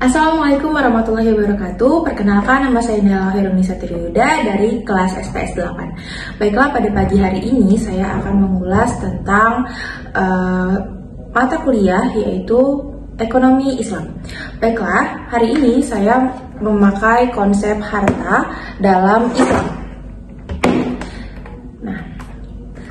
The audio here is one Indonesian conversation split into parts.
Assalamualaikum warahmatullahi wabarakatuh. Perkenalkan, nama saya Nela Herunisa Triuda dari kelas SPS 8. Baiklah, pada pagi hari ini saya akan mengulas tentang mata kuliah yaitu Ekonomi Islam. Baiklah, hari ini saya memakai konsep harta dalam Islam. Nah,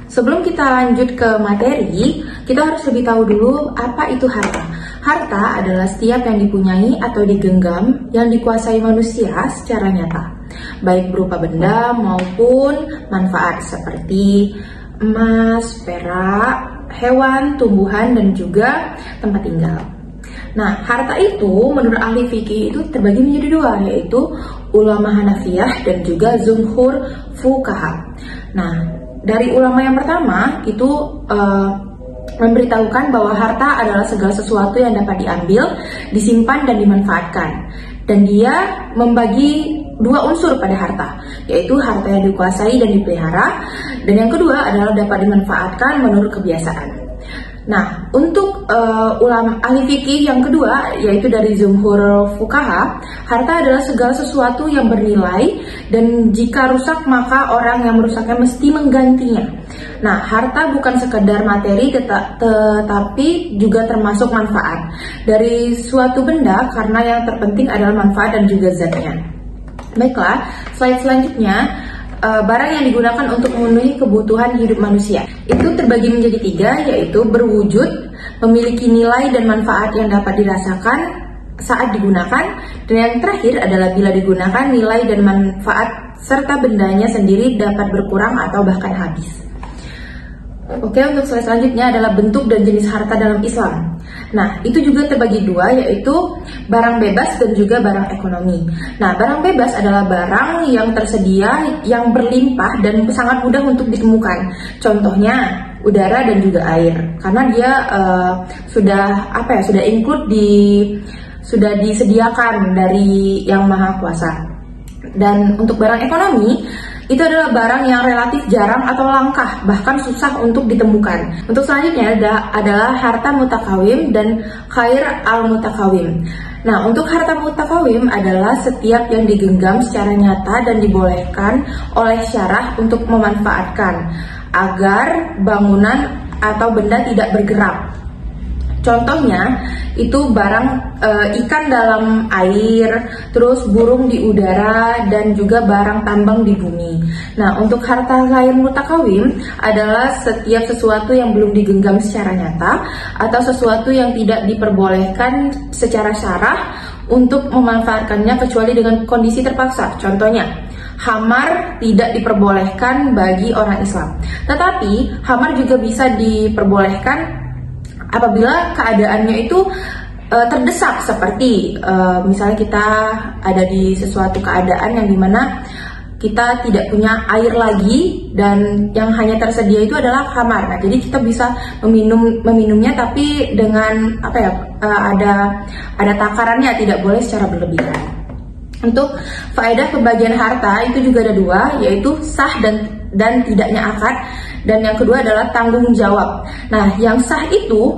sebelum kita lanjut ke materi, kita harus lebih tahu dulu apa itu harta. Harta adalah setiap yang dipunyai atau digenggam yang dikuasai manusia secara nyata, baik berupa benda maupun manfaat seperti emas, perak, hewan, tumbuhan, dan juga tempat tinggal. Nah, harta itu menurut ahli fikih itu terbagi menjadi dua, yaitu ulama Hanafiyah dan juga jumhur fuqaha. Nah, dari ulama yang pertama itu memberitahukan bahwa harta adalah segala sesuatu yang dapat diambil, disimpan, dan dimanfaatkan. Dan dia membagi dua unsur pada harta, yaitu harta yang dikuasai dan dipelihara, dan yang kedua adalah dapat dimanfaatkan menurut kebiasaan. Nah, untuk ulama ahli fikih yang kedua, yaitu dari jumhur fuqaha, harta adalah segala sesuatu yang bernilai dan jika rusak maka orang yang merusaknya mesti menggantinya. Nah, harta bukan sekedar materi tetapi juga termasuk manfaat dari suatu benda karena yang terpenting adalah manfaat dan juga zatnya. Baiklah, slide selanjutnya. Barang yang digunakan untuk memenuhi kebutuhan hidup manusia itu terbagi menjadi tiga, yaitu berwujud, memiliki nilai dan manfaat yang dapat dirasakan saat digunakan, dan yang terakhir adalah bila digunakan nilai dan manfaat serta bendanya sendiri dapat berkurang atau bahkan habis. Oke, untuk slide selanjutnya adalah bentuk dan jenis harta dalam Islam. Nah, itu juga terbagi dua, yaitu barang bebas dan juga barang ekonomi. Nah, barang bebas adalah barang yang tersedia, yang berlimpah dan sangat mudah untuk ditemukan. Contohnya udara dan juga air, karena dia sudah disediakan dari Yang Maha Kuasa. Dan untuk barang ekonomi, itu adalah barang yang relatif jarang atau langka, bahkan susah untuk ditemukan. Untuk selanjutnya adalah harta mutakawim dan khair al-mutakawim. Nah, untuk harta mutakawim adalah setiap yang digenggam secara nyata dan dibolehkan oleh syarah untuk memanfaatkan agar bangunan atau benda tidak bergerak. Contohnya itu barang ikan dalam air, terus burung di udara, dan juga barang tambang di bumi. Nah, untuk harta ghair mutakawim adalah setiap sesuatu yang belum digenggam secara nyata atau sesuatu yang tidak diperbolehkan secara syarah untuk memanfaatkannya kecuali dengan kondisi terpaksa. Contohnya, khamar tidak diperbolehkan bagi orang Islam. Tetapi khamar juga bisa diperbolehkan apabila keadaannya itu terdesak, seperti misalnya kita ada di sesuatu keadaan yang dimana kita tidak punya air lagi dan yang hanya tersedia itu adalah khamar. Nah, jadi kita bisa meminumnya tapi dengan ada takarannya, tidak boleh secara berlebihan. Untuk faedah pembagian harta itu juga ada dua, yaitu sah dan tidaknya akad, dan yang kedua adalah tanggung jawab. Nah, yang sah itu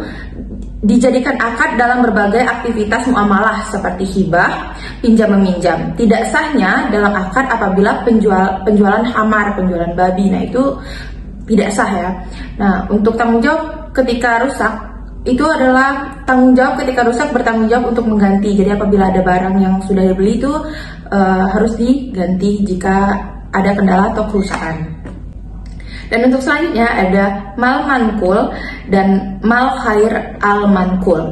dijadikan akad dalam berbagai aktivitas muamalah seperti hibah, pinjam meminjam. Tidak sahnya dalam akad apabila penjualan khamar, penjualan babi. Nah, itu tidak sah ya. Nah, untuk tanggung jawab ketika rusak, itu adalah tanggung jawab ketika rusak, bertanggung jawab untuk mengganti. Jadi apabila ada barang yang sudah dibeli itu harus diganti jika ada kendala atau kerusakan. Dan untuk selanjutnya ada mal mankul dan mal khair al mankul.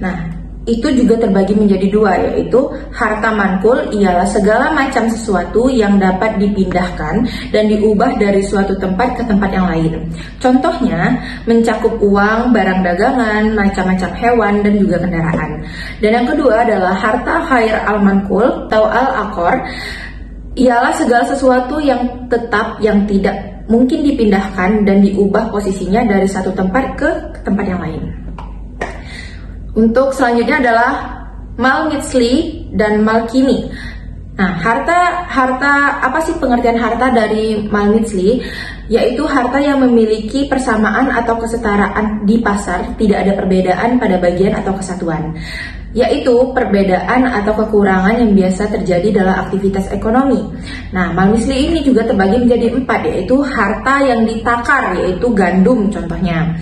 Nah, itu juga terbagi menjadi dua, yaitu harta mankul ialah segala macam sesuatu yang dapat dipindahkan dan diubah dari suatu tempat ke tempat yang lain. Contohnya mencakup uang, barang dagangan, macam-macam hewan, dan juga kendaraan. Dan yang kedua adalah harta khair al mankul atau al akor, ialah segala sesuatu yang tetap, yang tidak mungkin dipindahkan dan diubah posisinya dari satu tempat ke tempat yang lain. Untuk selanjutnya adalah mal mitsli dan mal kini. Nah, harta apa sih pengertian harta dari mal mitsli? Yaitu harta yang memiliki persamaan atau kesetaraan di pasar, tidak ada perbedaan pada bagian atau kesatuan. yaitu perbedaan atau kekurangan yang biasa terjadi dalam aktivitas ekonomi. Nah, mal misli ini juga terbagi menjadi 4, yaitu harta yang ditakar, yaitu gandum contohnya.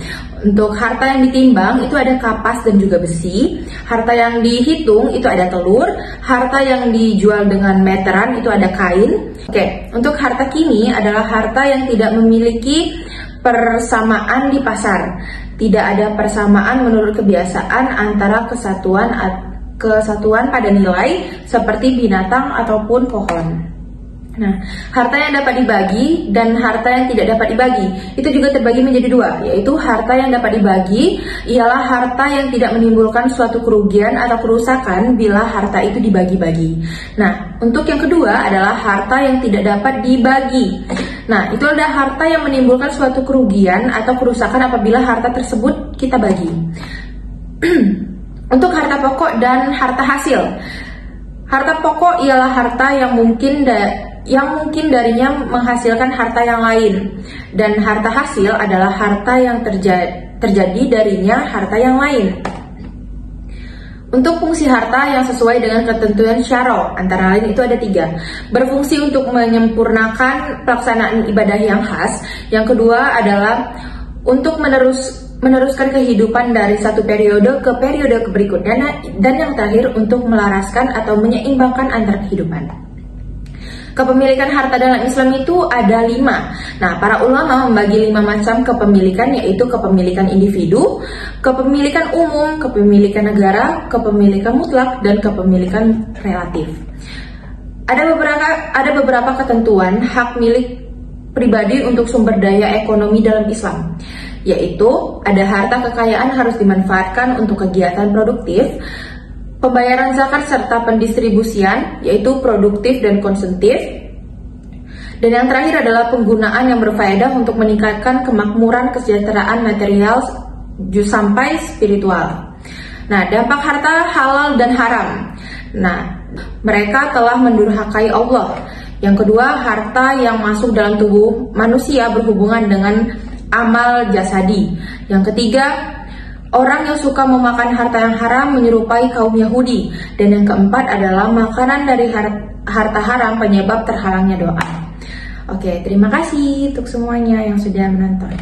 Untuk harta yang ditimbang itu ada kapas dan juga besi, harta yang dihitung itu ada telur, harta yang dijual dengan meteran itu ada kain. Oke, untuk harta kini adalah harta yang tidak memiliki persamaan di pasar. Tidak ada persamaan menurut kebiasaan antara kesatuan pada nilai seperti binatang ataupun pohon. Nah, harta yang dapat dibagi dan harta yang tidak dapat dibagi itu juga terbagi menjadi 2, yaitu harta yang dapat dibagi ialah harta yang tidak menimbulkan suatu kerugian atau kerusakan bila harta itu dibagi-bagi. Nah, untuk yang kedua adalah harta yang tidak dapat dibagi. Nah, itu adalah harta yang menimbulkan suatu kerugian atau kerusakan apabila harta tersebut kita bagi. Untuk harta pokok dan harta hasil. Harta pokok ialah harta yang mungkin darinya menghasilkan harta yang lain, dan harta hasil adalah harta yang terjadi darinya harta yang lain. Untuk fungsi harta yang sesuai dengan ketentuan syara, antara lain itu ada 3. Berfungsi untuk menyempurnakan pelaksanaan ibadah yang khas. Yang kedua adalah untuk meneruskan kehidupan dari satu periode ke periode berikutnya. Dan yang terakhir untuk melaraskan atau menyeimbangkan antar kehidupan. Kepemilikan harta dalam Islam itu ada 5. Nah, para ulama membagi 5 macam kepemilikan, yaitu kepemilikan individu, kepemilikan umum, kepemilikan negara, kepemilikan mutlak, dan kepemilikan relatif. Ada beberapa ketentuan hak milik pribadi untuk sumber daya ekonomi dalam Islam, yaitu ada harta kekayaan harus dimanfaatkan untuk kegiatan produktif, pembayaran zakat serta pendistribusian, yaitu produktif dan konsumtif. Dan yang terakhir adalah penggunaan yang berfaedah untuk meningkatkan kemakmuran kesejahteraan material sampai spiritual. Nah, dampak harta halal dan haram. Nah, mereka telah mendurhakai Allah. Yang kedua, harta yang masuk dalam tubuh manusia berhubungan dengan amal jasadi. Yang ketiga, orang yang suka memakan harta yang haram menyerupai kaum Yahudi. Dan yang keempat adalah makanan dari harta haram penyebab terhalangnya doa. Oke, terima kasih untuk semuanya yang sudah menonton.